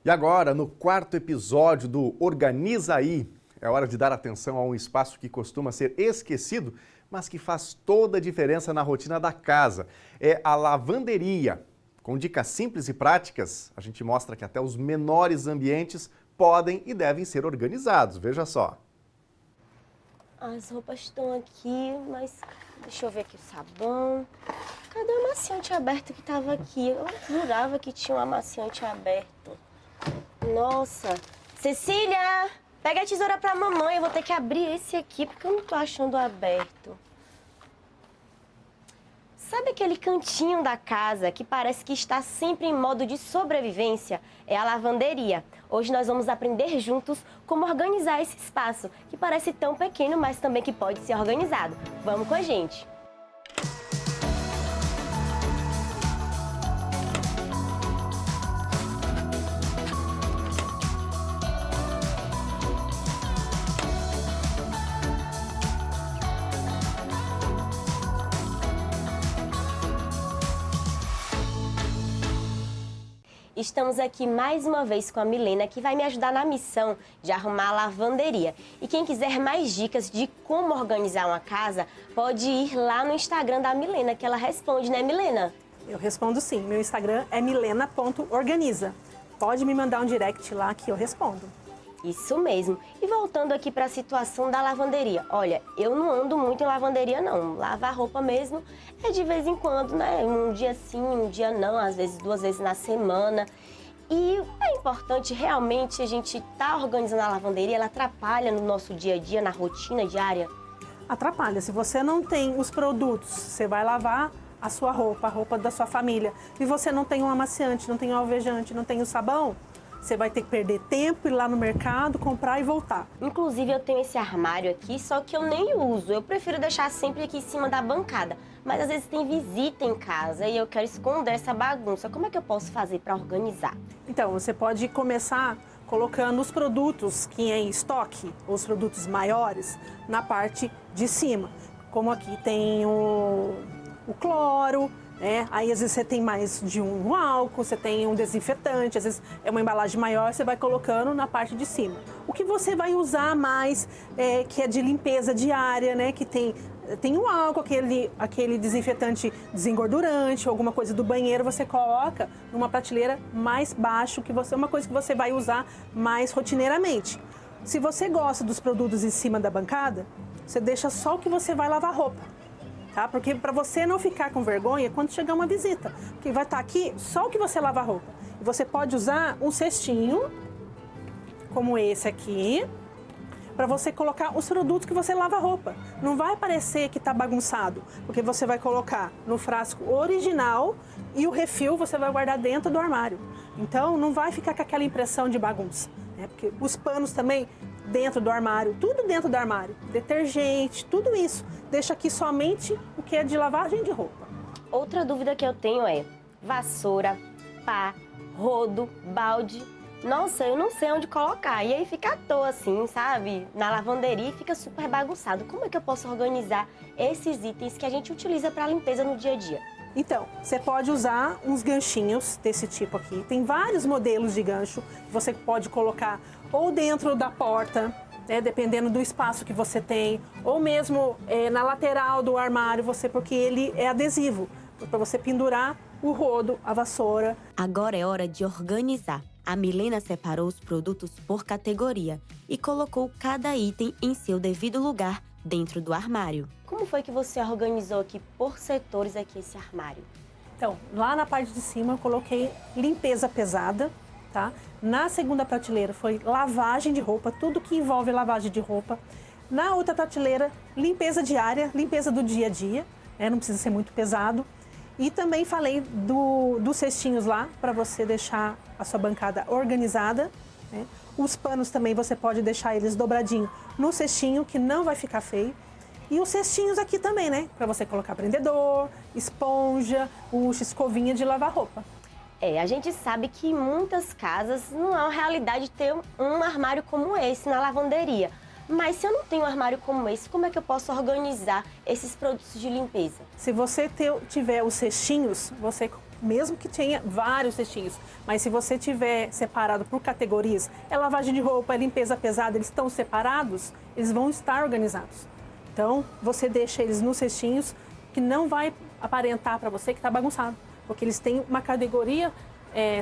E agora, no 4º episódio do Organiza Aí, é hora de dar atenção a um espaço que costuma ser esquecido, mas que faz toda a diferença na rotina da casa. É a lavanderia. Com dicas simples e práticas, a gente mostra que até os menores ambientes podem e devem ser organizados. Veja só. As roupas estão aqui, mas deixa eu ver aqui o sabão. Cadê o amaciante aberto que estava aqui? Eu jurava que tinha um amaciante aberto. Nossa! Cecília! Pega a tesoura pra mamãe, eu vou ter que abrir esse aqui porque eu não tô achando aberto. Sabe aquele cantinho da casa que parece que está sempre em modo de sobrevivência? É a lavanderia. Hoje nós vamos aprender juntos como organizar esse espaço, que parece tão pequeno, mas também que pode ser organizado. Vamos com a gente! Estamos aqui mais uma vez com a Milena, que vai me ajudar na missão de arrumar a lavanderia. E quem quiser mais dicas de como organizar uma casa, pode ir lá no Instagram da Milena, que ela responde, né, Milena? Eu respondo sim. Meu Instagram é milena.organiza. Pode me mandar um direct lá que eu respondo. Isso mesmo. E voltando aqui para a situação da lavanderia. Olha, eu não ando muito em lavanderia, não. Lavar roupa mesmo é de vez em quando, né? Um dia sim, um dia não, às vezes 2 vezes na semana. E é importante realmente a gente estar organizando a lavanderia, ela atrapalha no nosso dia a dia, na rotina diária? Atrapalha. Se você não tem os produtos, você vai lavar, a sua roupa, a roupa da sua família, e você não tem um amaciante, não tem um alvejante, não tem o sabão, você vai ter que perder tempo, ir lá no mercado, comprar e voltar. Inclusive eu tenho esse armário aqui, só que eu nem uso. Eu prefiro deixar sempre aqui em cima da bancada. Mas às vezes tem visita em casa e eu quero esconder essa bagunça. Como é que eu posso fazer para organizar? Então, você pode começar colocando os produtos que em estoque, os produtos maiores, na parte de cima. Como aqui tem o cloro, né? Aí às vezes você tem mais de um álcool, você tem um desinfetante, às vezes é uma embalagem maior, você vai colocando na parte de cima. O que você vai usar mais, que é de limpeza diária, né? Que tem o álcool, aquele desinfetante desengordurante, alguma coisa do banheiro, você coloca numa prateleira mais baixo, uma coisa que você vai usar mais rotineiramente. Se você gosta dos produtos em cima da bancada, você deixa só o que você vai lavar roupa. Tá? Porque para você não ficar com vergonha quando chegar uma visita, porque vai estar aqui só o que você lava a roupa. E você pode usar um cestinho, como esse aqui, para você colocar os produtos que você lava a roupa. Não vai parecer que está bagunçado, porque você vai colocar no frasco original e o refil você vai guardar dentro do armário. Então não vai ficar com aquela impressão de bagunça, né? Porque os panos também dentro do armário, tudo dentro do armário, detergente, tudo isso. Deixa aqui somente o que é de lavagem de roupa. Outra dúvida que eu tenho é vassoura, pá, rodo, balde. Nossa, eu não sei onde colocar. E aí fica à toa assim, sabe? Na lavanderia e fica super bagunçado. Como é que eu posso organizar esses itens que a gente utiliza para limpeza no dia a dia? Então, você pode usar uns ganchinhos desse tipo aqui. Tem vários modelos de gancho que você pode colocar ou dentro da porta, né, dependendo do espaço que você tem, ou mesmo na lateral do armário, porque ele é adesivo, para você pendurar o rodo, a vassoura. Agora é hora de organizar. A Milena separou os produtos por categoria e colocou cada item em seu devido lugar dentro do armário. Como foi que você organizou aqui por setores aqui esse armário? Então, lá na parte de cima eu coloquei limpeza pesada, tá? Na segunda prateleira foi lavagem de roupa, tudo que envolve lavagem de roupa. Na outra prateleira, limpeza diária, limpeza do dia a dia, não precisa ser muito pesado. E também falei dos cestinhos lá, para você deixar a sua bancada organizada, né? Os panos também você pode deixar eles dobradinho no cestinho, que não vai ficar feio. E os cestinhos aqui também, né? Para você colocar prendedor, esponja, escovinha de lavar roupa. A gente sabe que em muitas casas não é uma realidade ter um armário como esse na lavanderia. Mas se eu não tenho um armário como esse, como é que eu posso organizar esses produtos de limpeza? Se você tiver os cestinhos, mesmo que tenha vários cestinhos, mas se você tiver separado por categorias, é lavagem de roupa, é limpeza pesada, eles estão separados, eles vão estar organizados. Então, você deixa eles nos cestinhos, que não vai aparentar para você que está bagunçado, porque eles têm uma categoria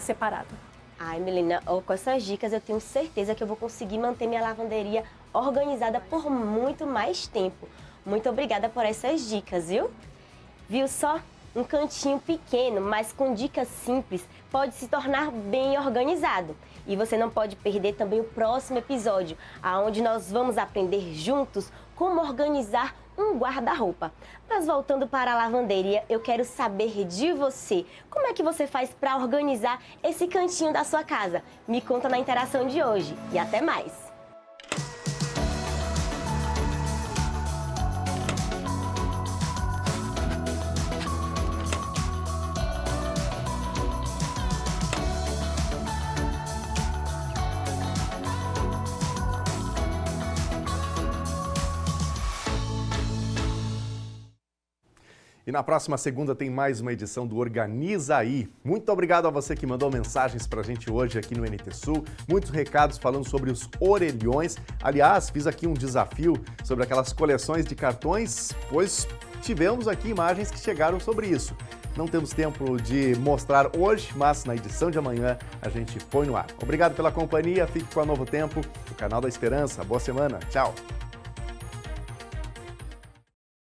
separada. Ai, Milena, com essas dicas eu tenho certeza que eu vou conseguir manter minha lavanderia organizada por muito mais tempo. Muito obrigada por essas dicas, viu? Viu só? Um cantinho pequeno, mas com dicas simples, pode se tornar bem organizado. E você não pode perder também o próximo episódio, onde nós vamos aprender juntos como organizar um guarda-roupa. Mas voltando para a lavanderia, eu quero saber de você. Como é que você faz para organizar esse cantinho da sua casa? Me conta na interação de hoje. E até mais! E na próxima segunda tem mais uma edição do Organiza Aí. Muito obrigado a você que mandou mensagens pra gente hoje aqui no NT Sul. Muitos recados falando sobre os orelhões. Aliás, fiz aqui um desafio sobre aquelas coleções de cartões, pois tivemos aqui imagens que chegaram sobre isso. Não temos tempo de mostrar hoje, mas na edição de amanhã a gente põe no ar. Obrigado pela companhia, fique com a Novo Tempo, o canal da Esperança. Boa semana, tchau!